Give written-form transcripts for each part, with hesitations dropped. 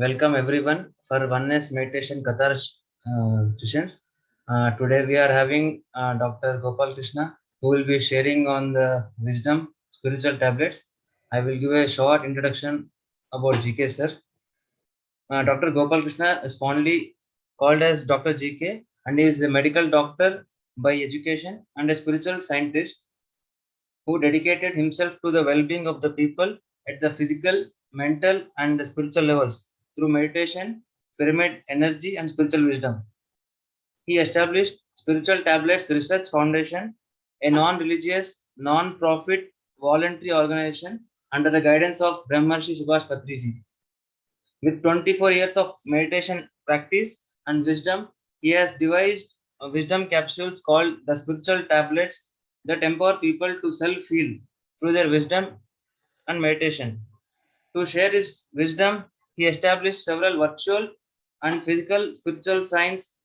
Welcome everyone for Oneness Meditation Qatar sessions. Today we are having Dr. Gopal Krishna who will be sharing on the wisdom spiritual tablets. I will give a short introduction about GK sir. Dr. Gopal Krishna is fondly called as Dr. GK and he is a medical doctor by education and a spiritual scientist who dedicated himself to the well-being of the people at the physical, mental, and spiritual levels through meditation, pyramid energy, and spiritual wisdom. He established Spiritual Tablets Research Foundation, a non-religious, non-profit voluntary organization under the guidance of Brahmarshi Subhash Patriji. With 24 years of meditation practice and wisdom, he has devised wisdom capsules called the spiritual tablets that empower people to self-heal through their wisdom and meditation. To share his wisdom, he established several virtual and physical spiritual science,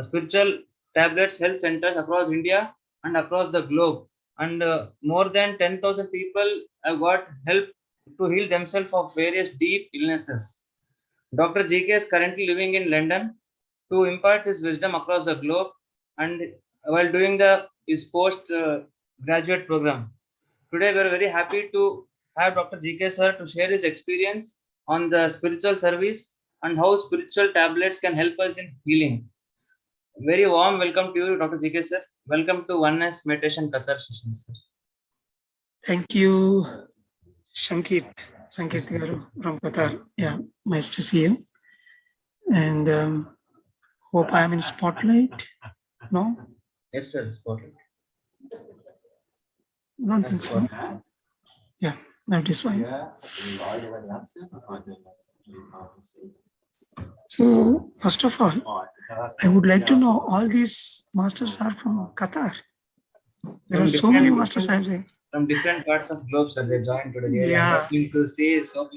spiritual tablets health centers across India and across the globe. And more than 10,000 people have got help to heal themselves of various deep illnesses. Dr. GK is currently living in London to impart his wisdom across the globe and while doing his post graduate program. Today, we are very happy to have Dr. GK sir to share his experience on the spiritual service and how spiritual tablets can help us in healing. Very warm welcome to you, Dr. GK sir. Welcome to Oneness Meditation Qatar session, sir. Thank you, Sankit Garu from Qatar. Yeah, nice to see you. And hope I am in spotlight. No? Yes, sir. Spotlight. I don't think so. Yeah, that is fine. So, first of all, I would like to know all these masters are from Qatar. There are so many masters I have seen. From different parts of globe, sir. They joined today. Yeah. I'm happy to see so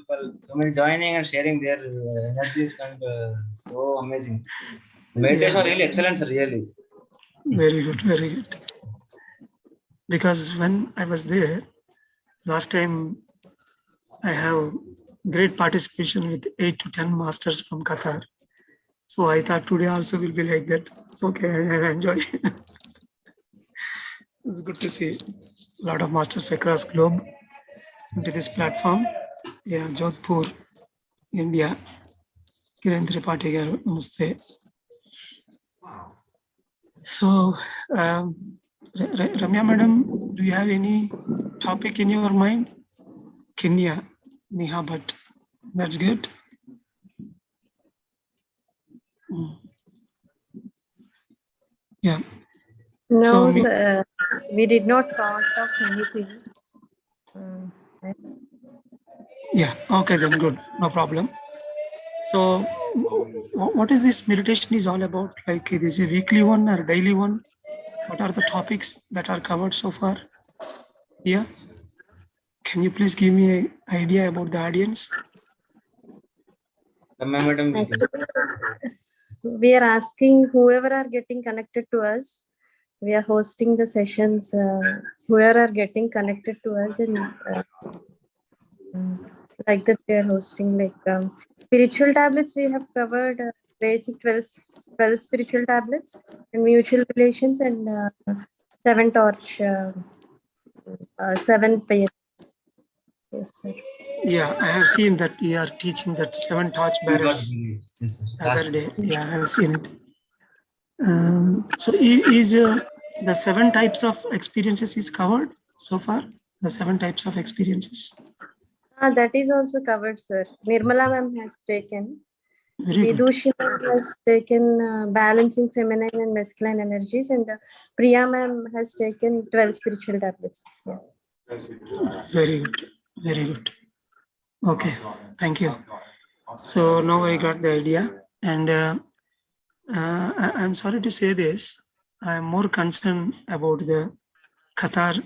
many joining and sharing their energies and so amazing. Meditation are really excellent, sir. Really. Very good, very good. Because when I was there, last time I have great participation with 8 to 10 masters from Qatar. So I thought today also will be like that. It's okay, I enjoy. It's good to see a lot of masters across globe into this platform. Yeah, Jodhpur, India. Kiran Tripathi garu, namaste. So, Ramya madam, do you have any topic in your mind? Kenya, Neha Bhatt. That's good. Yeah. No, sir, we did not count of anything. Yeah, okay then, good, no problem. So, what is this meditation is all about? Like, it is a weekly one or daily one? What are the topics that are covered so far? Yeah. Can you please give me an idea about the audience? We are asking whoever are getting connected to us. We are hosting the sessions. Whoever are getting connected to us, and like that, we are hosting like spiritual tablets. We have covered basic 12 spiritual tablets and mutual relations and 7 torch, 7 pair. Yes, sir. Yeah, I have seen that you are teaching that 7 torch bearers the other day. Yeah, I have seen it. So is the 7 types of experiences is covered so far? The 7 types of experiences? That is also covered, sir. Nirmala ma'am has taken. Vidushi ma'am has taken balancing feminine and masculine energies, and Priya ma'am has taken 12 spiritual tablets. Yeah. Very good. Very good. Okay, thank you. So now I got the idea, and I'm sorry to say this. I'm more concerned about the Qatar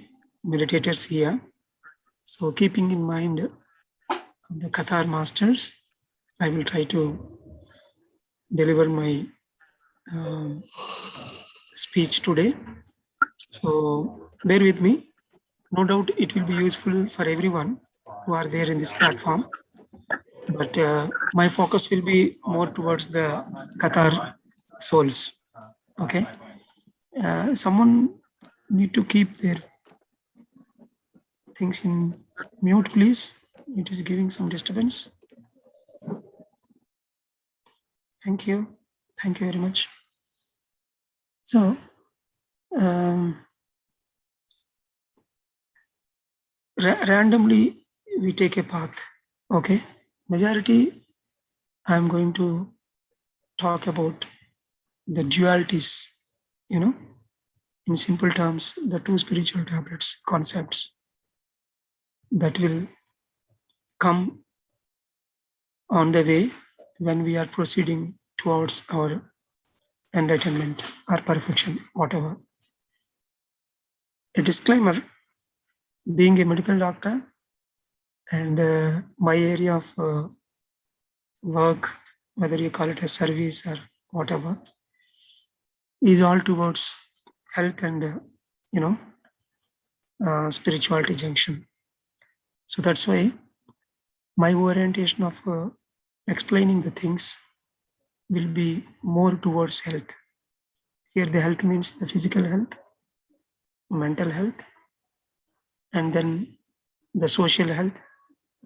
meditators here. So keeping in mind the Qatar masters, I will try to deliver my speech today. So bear with me. No doubt it will be useful for everyone who are there in this platform. but my focus will be more towards the Qatar souls. Okay. Someone need to keep their things in mute, please. It is giving some disturbance. Thank you. Thank you very much. So, randomly we take a path. Okay. Majority, I'm going to talk about the dualities, you know, in simple terms, the two spiritual tablets concepts that will come on the way when we are proceeding towards our enlightenment or perfection, whatever. A disclaimer, being a medical doctor and my area of work, whether you call it a service or whatever, is all towards health and spirituality junction. So that's why my orientation of explaining the things will be more towards health. Here the health means the physical health, mental health, and then the social health,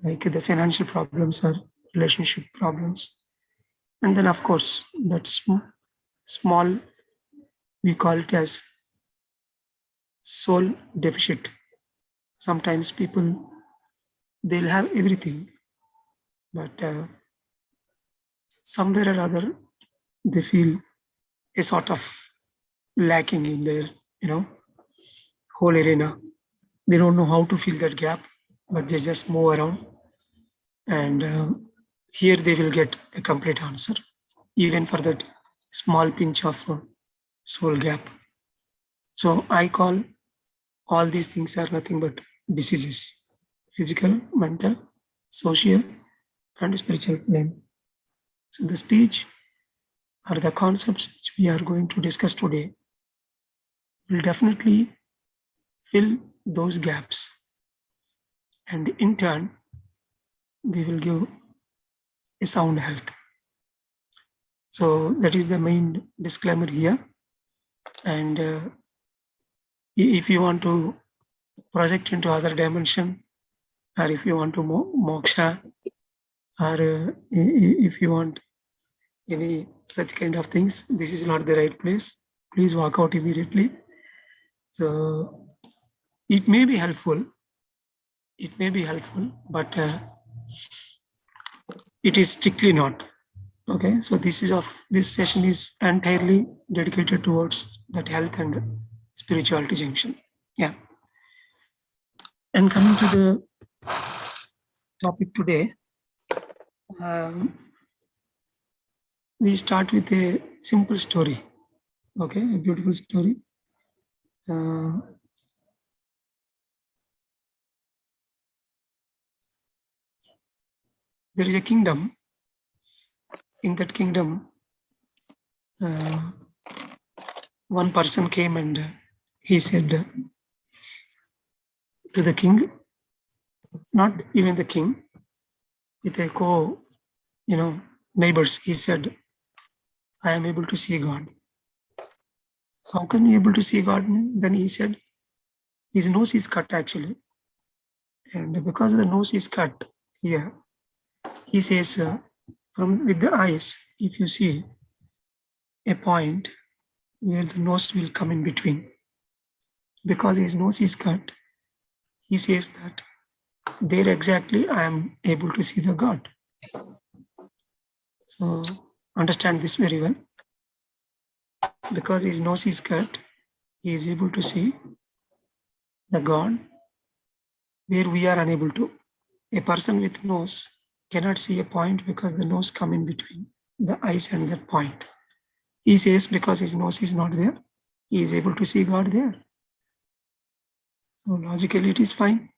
like the financial problems or relationship problems. And then of course, that small, we call it as soul deficit. Sometimes people, they'll have everything, but somewhere or other, they feel a sort of lacking in their, whole arena. They don't know how to fill that gap, but they just move around. And here they will get a complete answer, even for that small pinch of soul gap. So I call all these things are nothing but diseases: physical, mental, social, and spiritual plane. So the speech or the concepts which we are going to discuss today will definitely fill those gaps, and in turn, they will give a sound health. So that is the main disclaimer here. And if you want to project into other dimension, or if you want to moksha, or if you want any such kind of things, this is not the right place. Please walk out immediately. So it may be helpful. It may be helpful, but it is strictly not. Okay, so this session is entirely dedicated towards that health and spirituality junction. Yeah. And coming to the topic today, we start with a simple story. Okay, a beautiful story. There is a kingdom. In that kingdom, one person came and he said to the king, not even the king, with a neighbors, he said, I am able to see God. How can you able to see God? Then he said, his nose is cut actually. And because the nose is cut here, he says, from with the eyes, if you see a point where the nose will come in between, because his nose is cut, he says that there exactly I am able to see the God. So understand this very well. Because his nose is cut, he is able to see the God where we are unable to. A person with nose cannot see a point because the nose come in between the eyes and that point. He says because his nose is not there, he is able to see God there. So logically it is fine.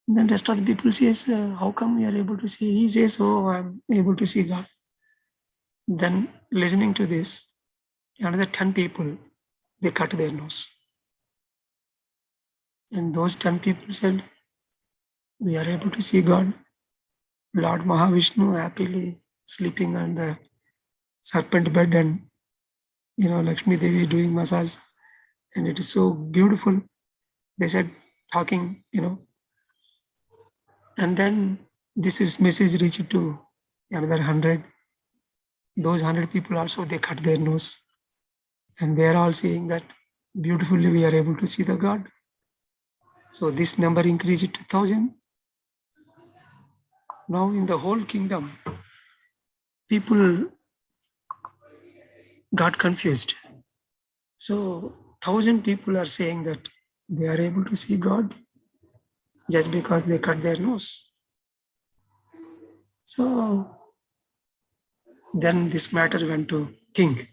And then rest of the people says, how come you are able to see? He says, oh, I am able to see God. Then listening to this, another 10 people, they cut their nose. And those 10 people said, we are able to see God. Lord Mahavishnu happily sleeping on the serpent bed, and Lakshmi Devi doing massage, and it is so beautiful. They said talking, and then this is message reached to another 100. Those 100 people also, they cut their nose, and they are all saying that beautifully we are able to see the God. So this number increased to 1,000. Now in the whole kingdom, people got confused. So 1,000 people are saying that they are able to see God just because they cut their nose. So then this matter went to king.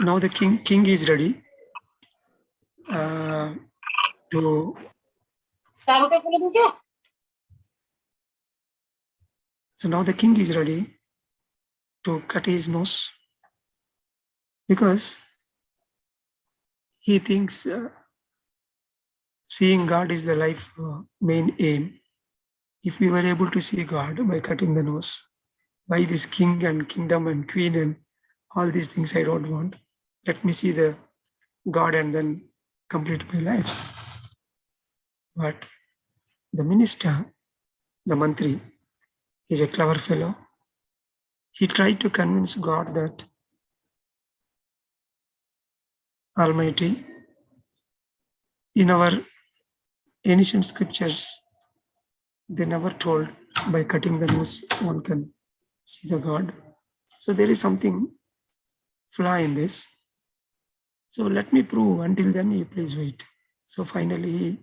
Now the king is ready to. So now the king is ready to cut his nose because he thinks seeing God is the life main aim. If we were able to see God by cutting the nose, why this king and kingdom and queen and all these things I don't want. Let me see the God and then complete my life. But the minister, the mantri, is a clever fellow. He tried to convince God that Almighty, in our ancient scriptures, they never told by cutting the nose one can see the God. So there is something flaw in this. So let me prove. Until then, you please wait. So finally, he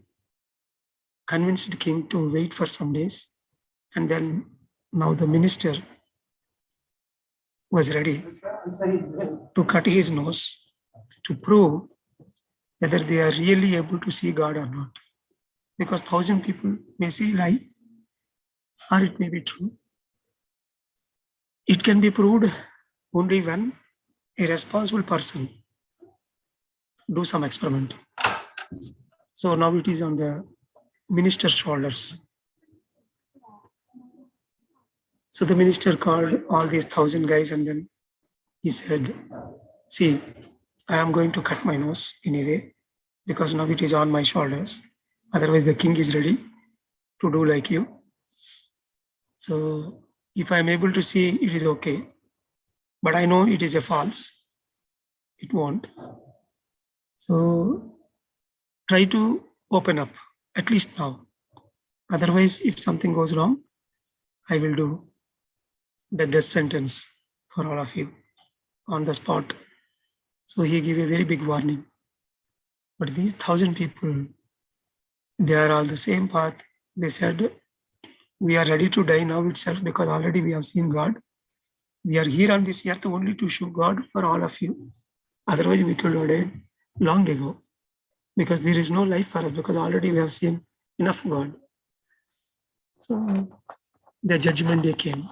convinced the king to wait for some days. And then now the minister was ready to cut his nose to prove whether they are really able to see God or not. Because 1,000 people may say lie, or it may be true. It can be proved only when a responsible person do some experiment. So now it is on the minister's shoulders. So the minister called all these 1,000 guys and then he said, see, I am going to cut my nose anyway because now it is on my shoulders. Otherwise the king is ready to do like you. So if I am able to see, it is okay. But I know it is a false. It won't. So try to open up, at least now. Otherwise, if something goes wrong, I will do the death sentence for all of you on the spot. So he gave a very big warning. But these 1,000 people, they are all the same path. They said, we are ready to die now itself because already we have seen God. We are here on this earth only to show God for all of you. Otherwise, we could have died long ago because there is no life for us because already we have seen enough God. So the judgment day came.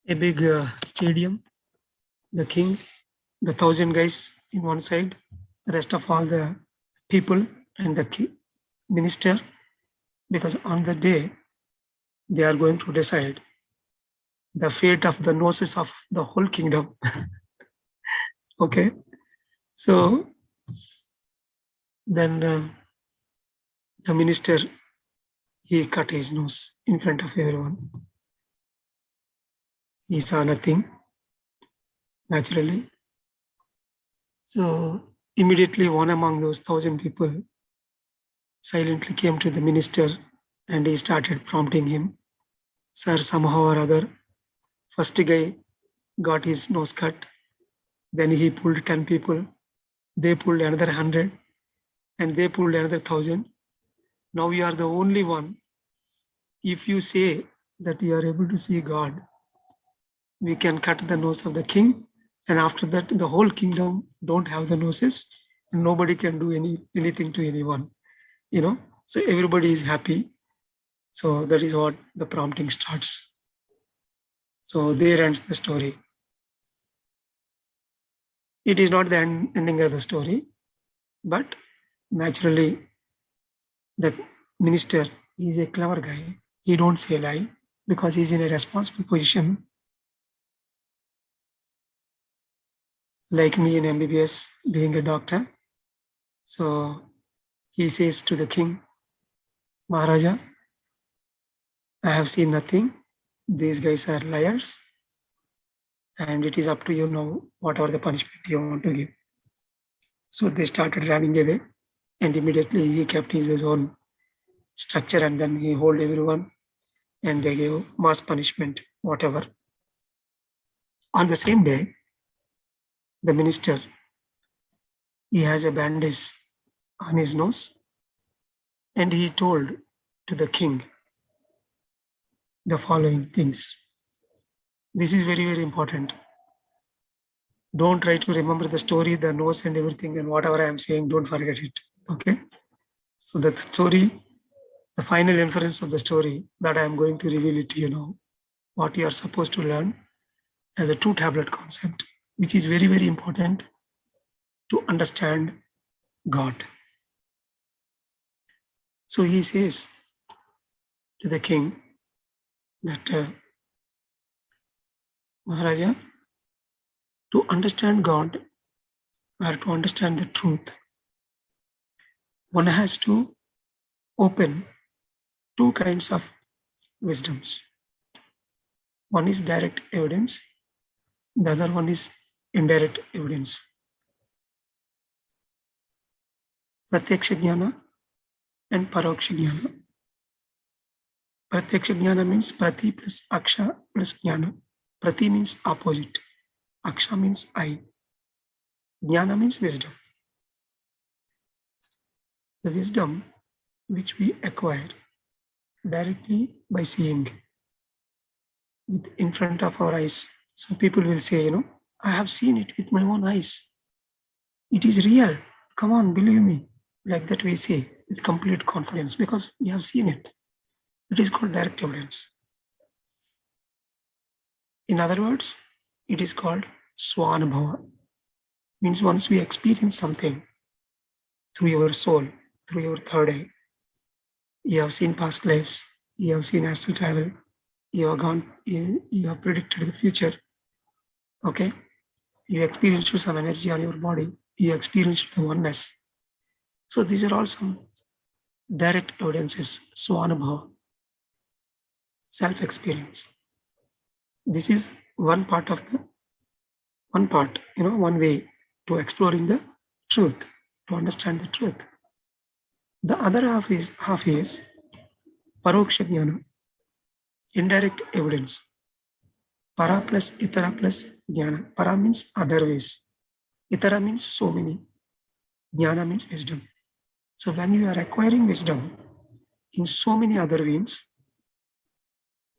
A big stadium, the king, the 1,000 guys in one side, the rest of all the people and the minister, because on the day they are going to decide the fate of the noses of the whole kingdom. Okay, so then the minister, he cut his nose in front of everyone. He saw nothing, naturally. So immediately one among those 1,000 people silently came to the minister and he started prompting him. Sir, somehow or other, first guy got his nose cut. Then he pulled 10 people. They pulled another 100 and they pulled another 1,000. Now you are the only one. If you say that you are able to see God, we can cut the nose of the king. And after that, the whole kingdom don't have the noses. And nobody can do anything to anyone. So everybody is happy. So that is what the prompting starts. So there ends the story. It is not the ending of the story. But naturally, the minister is a clever guy. He don't say lie because he's in a responsible position. Like me in MBBS, being a doctor. So he says to the king, Maharaja, I have seen nothing. These guys are liars. And it is up to you now, whatever the punishment you want to give. So they started running away. And immediately he kept his own structure and then he hold everyone and they gave mass punishment, whatever. On the same day, the minister, he has a bandage on his nose and he told to the king the following things. This is very, very important. Don't try to remember the story, the nose and everything and whatever I am saying, don't forget it. Okay? So that story, the final inference of the story that I am going to reveal it to you now, what you are supposed to learn as a two tablet concept, which is very, very important to understand God. So he says to the king that Maharaja, to understand God or to understand the truth, one has to open two kinds of wisdoms. One is direct evidence, the other one is indirect evidence. Pratyaksha Jnana and Paroksha Jnana. Pratyaksha Jnana means Prati plus Aksha plus Jnana. Prati means opposite. Aksha means I. Jnana means wisdom. The wisdom which we acquire directly by seeing with in front of our eyes. So people will say, I have seen it with my own eyes. It is real. Come on, believe me. Like that we say with complete confidence because we have seen it. It is called direct evidence. In other words, it is called Swanubhava. Means once we experience something through your soul, through your third eye, you have seen past lives, you have seen astral travel, you have predicted the future. Okay? You experienced some energy on your body, you experienced the oneness. So these are all some direct evidences, Swanubhava, self-experience. This is one way to exploring the truth, to understand the truth. The other half is Paroksha Jnana, indirect evidence. Para plus Itara plus Jnana. Para means other ways. Itara means so many. Jnana means wisdom. So when you are acquiring wisdom in so many other means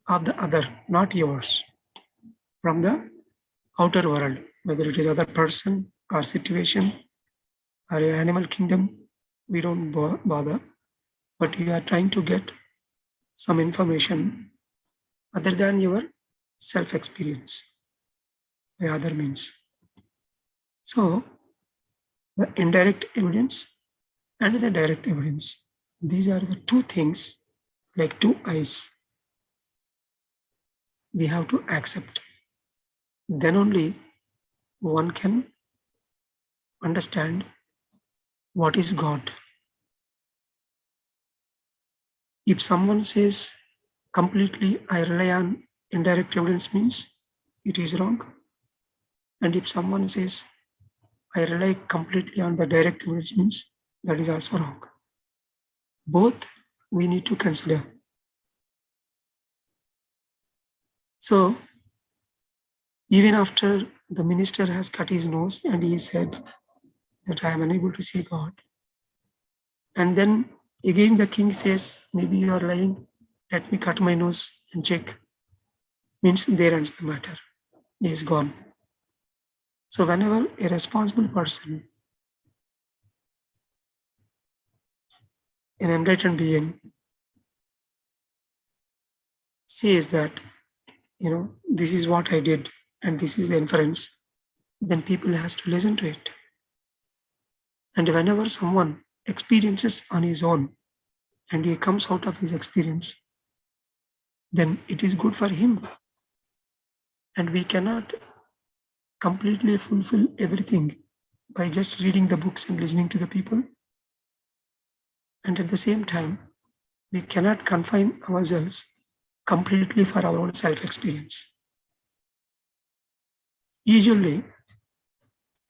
of the other, not yours, from the outer world, whether it is other person or situation or an animal kingdom, we don't bother, but you are trying to get some information other than your self-experience by other means. So the indirect evidence and the direct evidence, these are the two things, like two eyes, we have to accept. Then only one can understand what is God. If someone says completely I rely on indirect evidence, means it is wrong. And if someone says I rely completely on the direct evidence, means that is also wrong. Both we need to consider. So even after the minister has cut his nose and he said that I am unable to see God. And then again the king says, maybe you are lying, let me cut my nose and check. Means there ends the matter. He is gone. So whenever a responsible person, an enlightened being, says that, this is what I did and this is the inference, then people has to listen to it. And whenever someone experiences on his own and he comes out of his experience, then it is good for him. And we cannot completely fulfill everything by just reading the books and listening to the people. And at the same time, we cannot confine ourselves completely for our own self-experience. Usually,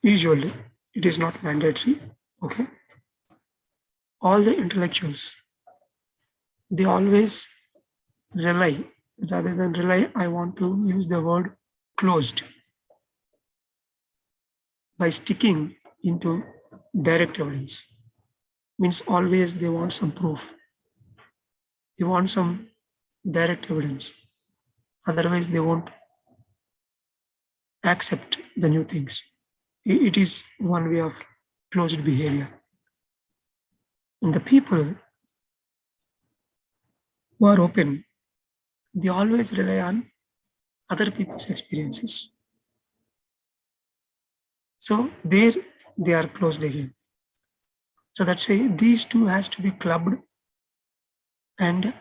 it is not mandatory, okay? All the intellectuals, they always rely, rather than rely, I want to use the word closed, by sticking into direct evidence. Means always they want some proof. They want some direct evidence. Otherwise, they won't accept the new things. It is one way of closed behavior. And the people who are open, they always rely on other people's experiences. So there they are closed again. So that's why these two has to be clubbed, and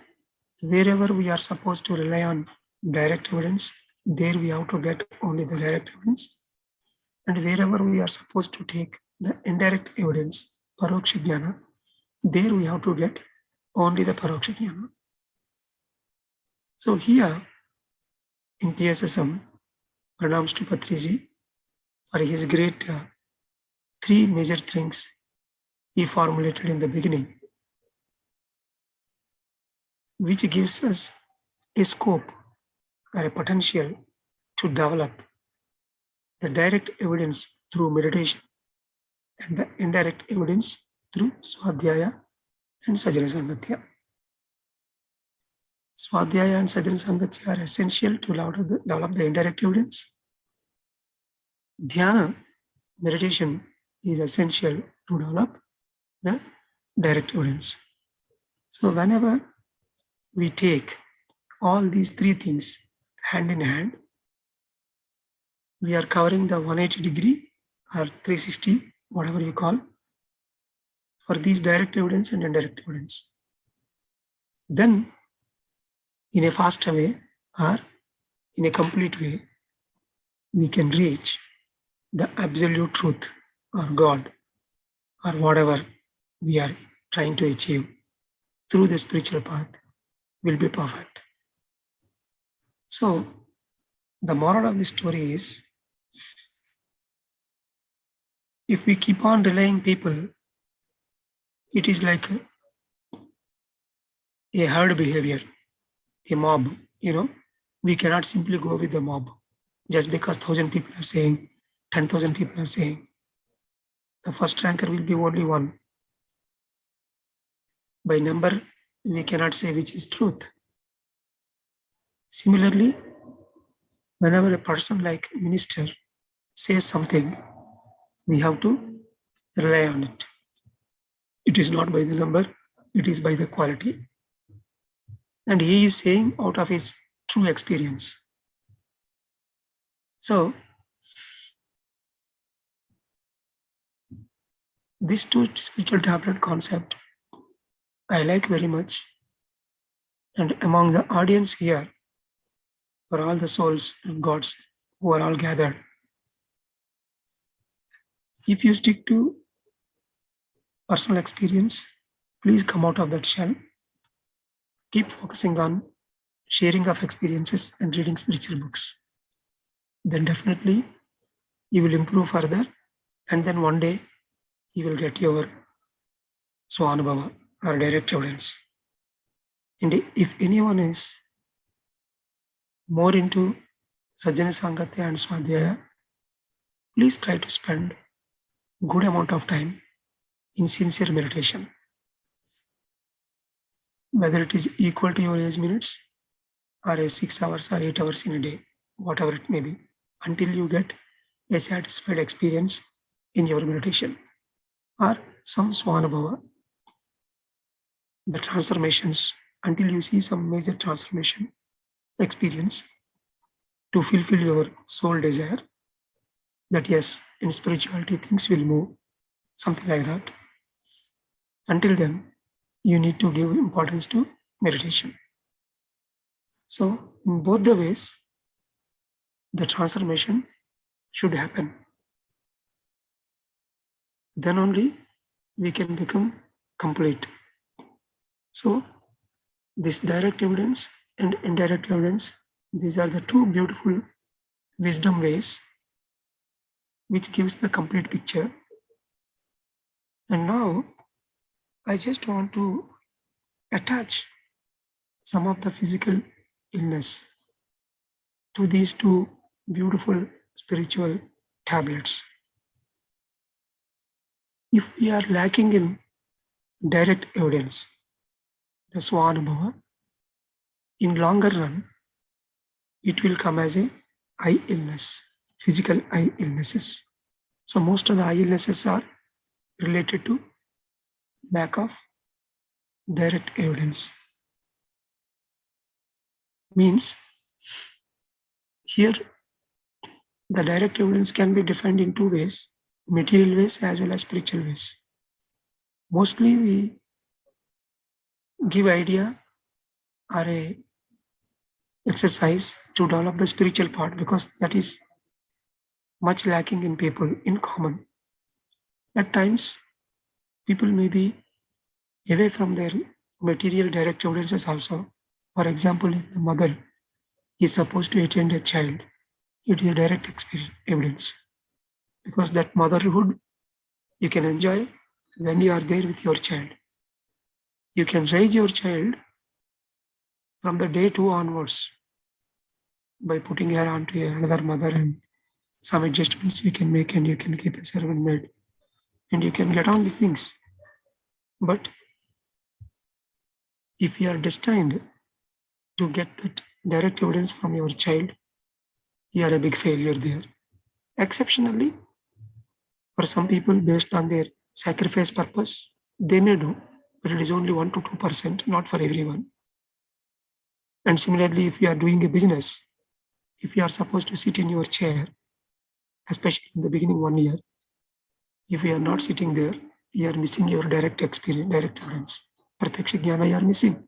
wherever we are supposed to rely on direct evidence, there we have to get only the direct evidence. And wherever we are supposed to take the indirect evidence, paroksha jnana, there we have to get only the paroksha jnana. So here in TSSM, pranams to Patriji for his great three major things he formulated in the beginning, which gives us a scope or a potential to develop the direct evidence through meditation and the indirect evidence through Swadhyaya and Sajjana Sangatya. Swadhyaya and Sajjana Sangatya are essential to develop the indirect evidence. Dhyana, meditation, is essential to develop the direct evidence. So whenever we take all these three things hand in hand, we are covering the 180 degree or 360, whatever you call, for these direct evidence and indirect evidence. Then, in a faster way or in a complete way, we can reach the absolute truth or God or whatever we are trying to achieve through the spiritual path will be perfect. So, the moral of the story is, if we keep on relying people, it is like a herd behavior, a mob, we cannot simply go with the mob. Just because 1,000 people are saying, 10,000 people are saying, the first ranker will be only one. By number, we cannot say which is truth. Similarly, whenever a person like minister says something, we have to rely on it. It is not by the number, it is by the quality. And he is saying out of his true experience. So, this two spiritual tablet concept, I like very much. And among the audience here, for all the souls and gods who are all gathered, if you stick to personal experience, please come out of that shell. Keep focusing on sharing of experiences and reading spiritual books. Then definitely you will improve further, and then one day you will get your Swanubhava or direct evidence. And if anyone is more into Sajjana Sangatya and Swadhyaya, please try to spend good amount of time in sincere meditation. Whether it is equal to your age minutes or a 6 hours or 8 hours in a day, whatever it may be, until you get a satisfied experience in your meditation or some Swanubhava, the transformations, until you see some major transformation experience to fulfill your soul desire that yes, in spirituality things will move something like that. Until then, you need to give importance to meditation. So in both the ways, the transformation should happen. Then only we can become complete. So this direct evidence and indirect evidence, these are the two beautiful wisdom ways which gives the complete picture. And now I just want to attach some of the physical illness to these two beautiful spiritual tablets. If we are lacking in direct evidence, the Swanubhava, in longer run, it will come as a eye illness, physical eye illnesses. So most of the eye illnesses are related to lack of direct evidence. Means here the direct evidence can be defined in two ways, material ways as well as spiritual ways. Mostly we give idea or a exercise to develop the spiritual part because that is much lacking in people in common. At times, people may be away from their material direct evidences also. For example, if the mother is supposed to attend a child, it is a direct evidence because that motherhood you can enjoy when you are there with your child. You can raise your child from the day 2 onwards by putting her onto another mother, and some adjustments you can make, and you can keep a servant maid and you can get on with things. But if you are destined to get that direct evidence from your child, you are a big failure there. Exceptionally, for some people, based on their sacrifice purpose, they may do, but it is only 1 to 2%, not for everyone. And similarly, if you are doing a business, if you are supposed to sit in your chair, especially in the beginning 1 year, if you are not sitting there, you are missing your direct experience, direct evidence. Pratyaksha jnana you are missing.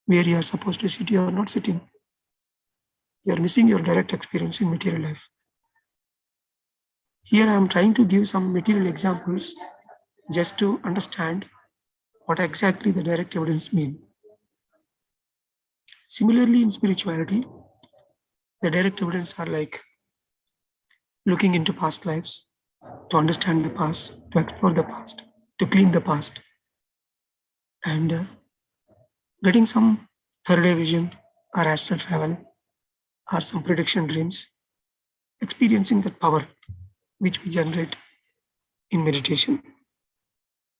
Where you are supposed to sit, you are not sitting. You are missing your direct experience in material life. Here I am trying to give some material examples just to understand what exactly the direct evidence mean. Similarly, in spirituality, the direct evidence are like looking into past lives, to understand the past, to explore the past, to clean the past, and getting some third eye vision or astral travel or some prediction dreams, experiencing that power which we generate in meditation.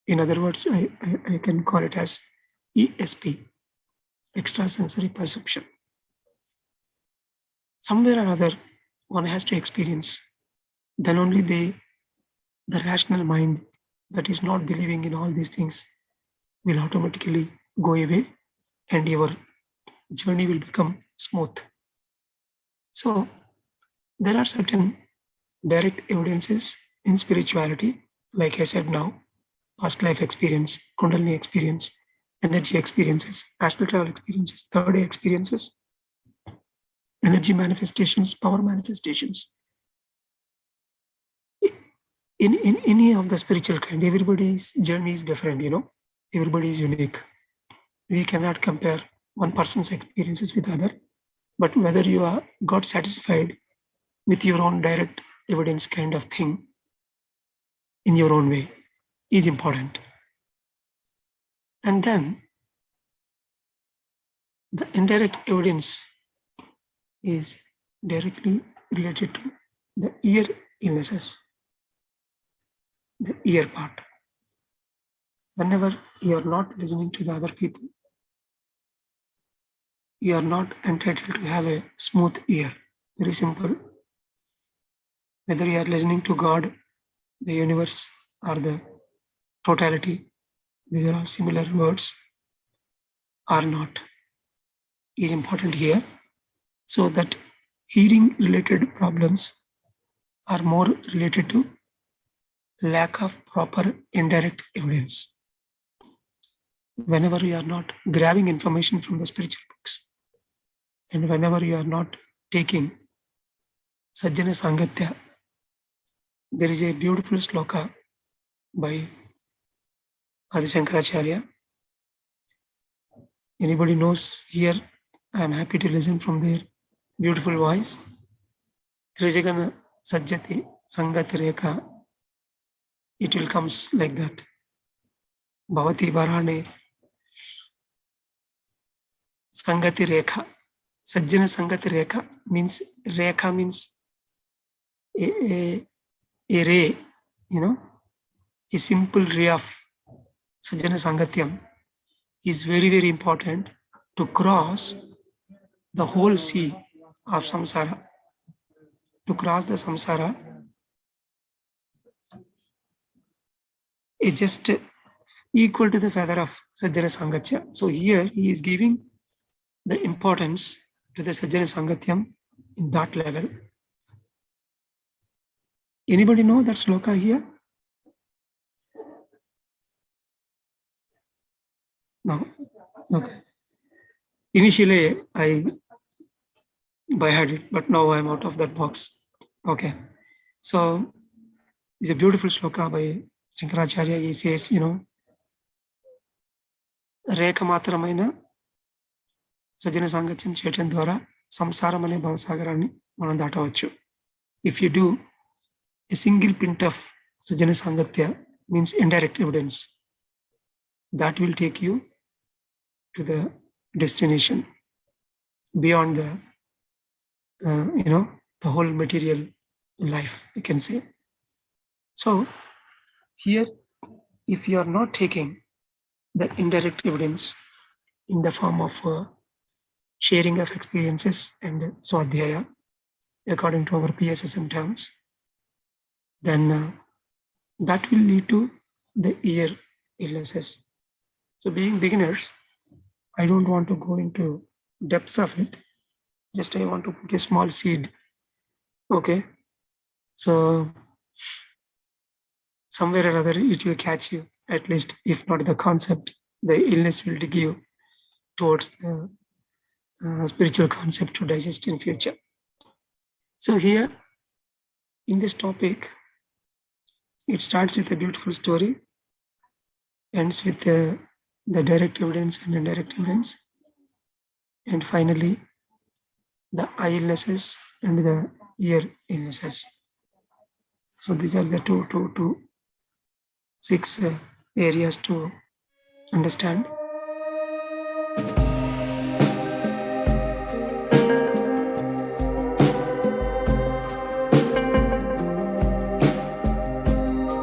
In other words, I can call it as ESP, extrasensory perception. Somewhere or other, one has to experience. Then only the rational mind that is not believing in all these things will automatically go away and your journey will become smooth. So there are certain direct evidences in spirituality, like I said now, past life experience, Kundalini experience, energy experiences, astral travel experiences, third eye experiences, energy manifestations, power manifestations. In any of the spiritual kind, everybody's journey is different, everybody is unique. We cannot compare one person's experiences with other, but whether you are got satisfied with your own direct evidence kind of thing in your own way is important. And then the indirect evidence is directly related to the ear illnesses, the ear part. Whenever you are not listening to the other people, you are not entitled to have a smooth ear. Very simple. Whether you are listening to God, the universe, or the totality, these are all similar words, or not, is important here. So that hearing related problems are more related to lack of proper indirect evidence. Whenever you are not grabbing information from the spiritual books, and whenever you are not taking Sajjana Sangatya, there is a beautiful sloka by Adi Shankaracharya. Anybody knows here? I am happy to listen from their beautiful voice. Trijagana Sajjati Sangati Rekha. It will comes like that. Bhavati Varane Sangati Rekha. Sajjana Sangati Rekha means Rekha means a ray, a simple ray of Sajjana Sangatyam is very, very important to cross the whole sea of samsara. To cross the samsara is just equal to the feather of Sajjana Sangatya. So here he is giving the importance to the Sajjana Sangatyam in that level. Anybody know that sloka here? No. Okay. Initially, I by-heard it, but now I'm out of that box. Okay. So it's a beautiful sloka by Shankaracharya. He says, Rekha matramaina Sajjana Sangatyam Chetan Dwara Samsaram ane Bhavasagarani మనం దాటవచ్చు. If you do a single pint of Sajjana Sangatya, means indirect evidence, that will take you to the destination beyond the the whole material life, you can say. So here, if you are not taking the indirect evidence in the form of sharing of experiences and swadhyaya according to our PSSM terms, then that will lead to the ear illnesses. So being beginners, I don't want to go into depths of it. Just I want to put a small seed. Okay. So somewhere or other it will catch you, at least if not the concept, the illness will dig you towards the spiritual concept to digest in future. So here in this topic, it starts with a beautiful story, ends with the direct evidence and indirect evidence, and finally the eye illnesses and the ear illnesses. So these are the two 6 areas to understand.